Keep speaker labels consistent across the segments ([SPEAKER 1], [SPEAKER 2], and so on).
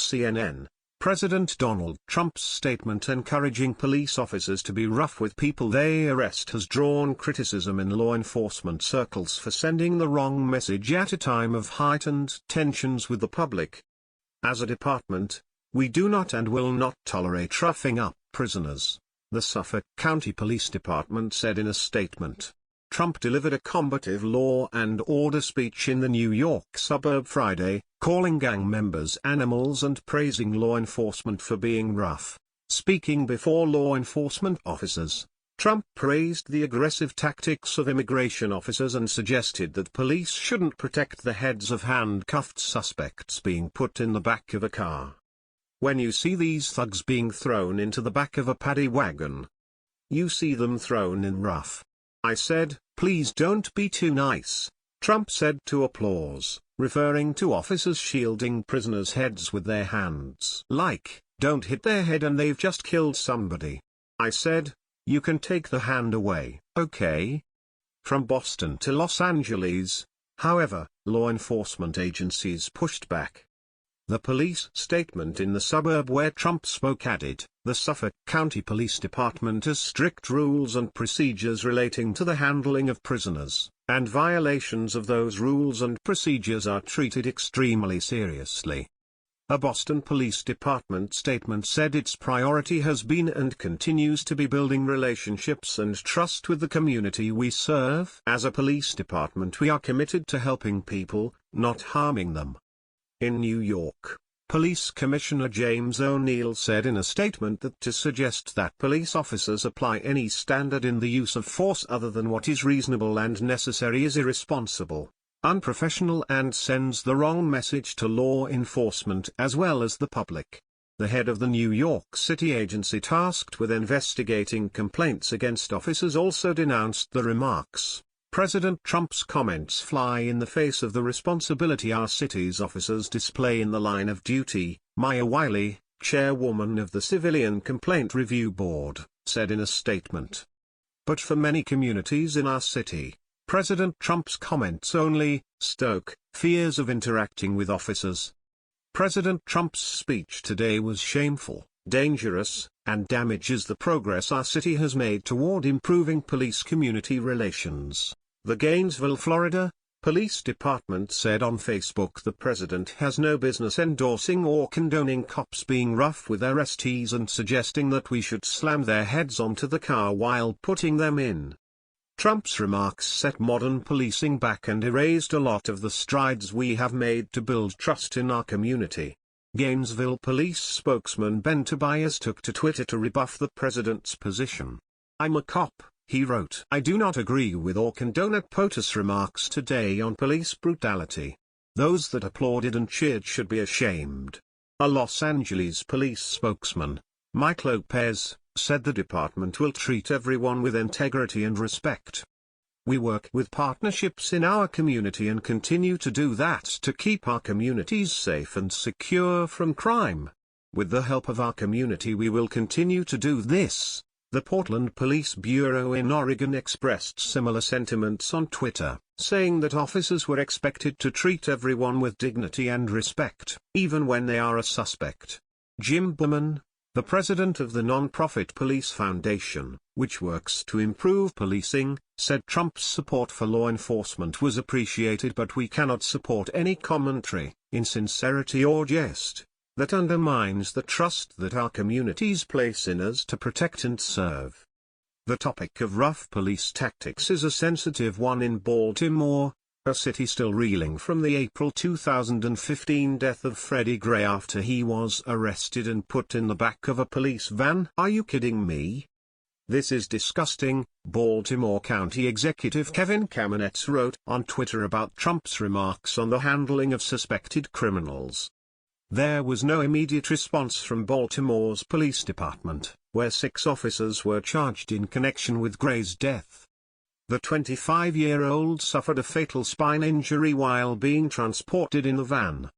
[SPEAKER 1] CNN. President Donald Trump's statement encouraging police officers to be rough with people they arrest has drawn criticism in law enforcement circles for sending the wrong message at a time of heightened tensions with the public. As a department, we do not and will not tolerate roughing up prisoners, the Suffolk County Police Department said in a statement. Trump delivered a combative law and order speech in the New York suburb Friday, calling gang members animals and praising law enforcement for being rough. Speaking before law enforcement officers, Trump praised the aggressive tactics of immigration officers and suggested that police shouldn't protect the heads of handcuffed suspects being put in the back of a car. When you see these thugs being thrown into the back of a paddy wagon, you see them thrown in rough. I said, please don't be too nice, Trump said to applause, referring to officers shielding prisoners' heads with their hands. Like, don't hit their head and they've just killed somebody. I said, you can take the hand away, okay? From Boston to Los Angeles, however, law enforcement agencies pushed back. The police statement in the suburb where Trump spoke added, the Suffolk County Police Department has strict rules and procedures relating to the handling of prisoners, and violations of those rules and procedures are treated extremely seriously. A Boston Police Department statement said its priority has been and continues to be building relationships and trust with the community we serve. As a police department, we are committed to helping people, not harming them. In New York, Police Commissioner James O'Neill said in a statement that to suggest that police officers apply any standard in the use of force other than what is reasonable and necessary is irresponsible, unprofessional and sends the wrong message to law enforcement as well as the public. The head of the New York City agency tasked with investigating complaints against officers also denounced the remarks. President Trump's comments fly in the face of the responsibility our city's officers display in the line of duty, Maya Wiley, chairwoman of the Civilian Complaint Review Board, said in a statement. But for many communities in our city, President Trump's comments only stoke fears of interacting with officers. President Trump's speech today was shameful, dangerous, and damages the progress our city has made toward improving police-community relations. The Gainesville, Florida, Police Department said on Facebook the president has no business endorsing or condoning cops being rough with arrestees and suggesting that we should slam their heads onto the car while putting them in. Trump's remarks set modern policing back and erased a lot of the strides we have made to build trust in our community. Gainesville police spokesman Ben Tobias took to Twitter to rebuff the president's position. I'm a cop, he wrote. I do not agree with or condone POTUS remarks today on police brutality. Those that applauded and cheered should be ashamed. A Los Angeles police spokesman, Mike Lopez, said the department will treat everyone with integrity and respect. We work with partnerships in our community and continue to do that to keep our communities safe and secure from crime. With the help of our community we will continue to do this. The Portland Police Bureau in Oregon expressed similar sentiments on Twitter, saying that officers were expected to treat everyone with dignity and respect, even when they are a suspect. Jim Berman, the president of the nonprofit Police Foundation, which works to improve policing, said Trump's support for law enforcement was appreciated, but we cannot support any commentary, insincerity or jest that undermines the trust that our communities place in us to protect and serve. The topic of rough police tactics is a sensitive one in Baltimore, a city still reeling from the April 2015 death of Freddie Gray after he was arrested and put in the back of a police van. Are you kidding me? This is disgusting, Baltimore County Executive Kevin Kamenetz wrote on Twitter about Trump's remarks on the handling of suspected criminals. There was no immediate response from Baltimore's police department, where 6 officers were charged in connection with Gray's death. The 25-year-old suffered a fatal spine injury while being transported in the van.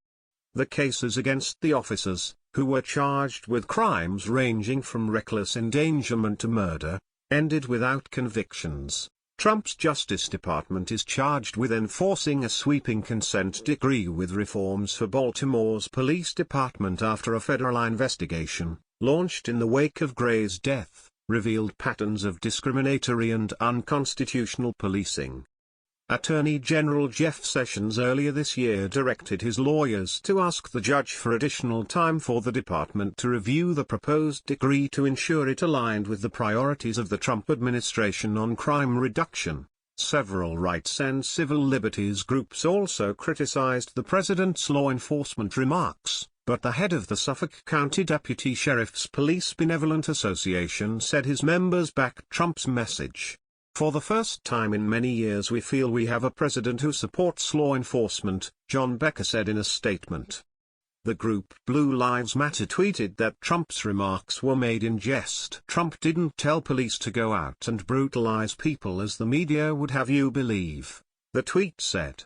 [SPEAKER 1] The cases against the officers, who were charged with crimes ranging from reckless endangerment to murder, ended without convictions. Trump's Justice Department is charged with enforcing a sweeping consent decree with reforms for Baltimore's police department after a federal investigation, launched in the wake of Gray's death, revealed patterns of discriminatory and unconstitutional policing. Attorney General Jeff Sessions earlier this year directed his lawyers to ask the judge for additional time for the department to review the proposed decree to ensure it aligned with the priorities of the Trump administration on crime reduction. Several rights and civil liberties groups also criticized the president's law enforcement remarks, but the head of the Suffolk County Deputy Sheriff's Police Benevolent Association said his members backed Trump's message. For the first time in many years we feel we have a president who supports law enforcement, John Becker said in a statement. The group Blue Lives Matter tweeted that Trump's remarks were made in jest. Trump didn't tell police to go out and brutalize people as the media would have you believe, the tweet said.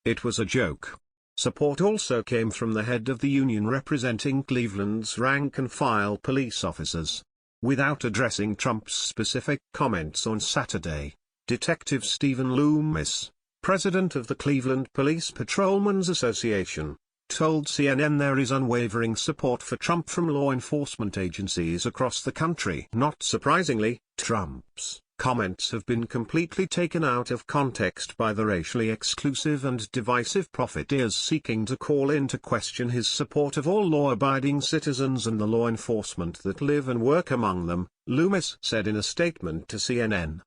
[SPEAKER 1] It was a joke. Support also came from the head of the union representing Cleveland's rank-and-file police officers. Without addressing Trump's specific comments on Saturday, Detective Stephen Loomis, president of the Cleveland Police Patrolmen's Association, told CNN there is unwavering support for Trump from law enforcement agencies across the country. Not surprisingly, Trump's comments have been completely taken out of context by the racially exclusive and divisive profiteers seeking to call into question his support of all law-abiding citizens and the law enforcement that live and work among them, Loomis said in a statement to CNN.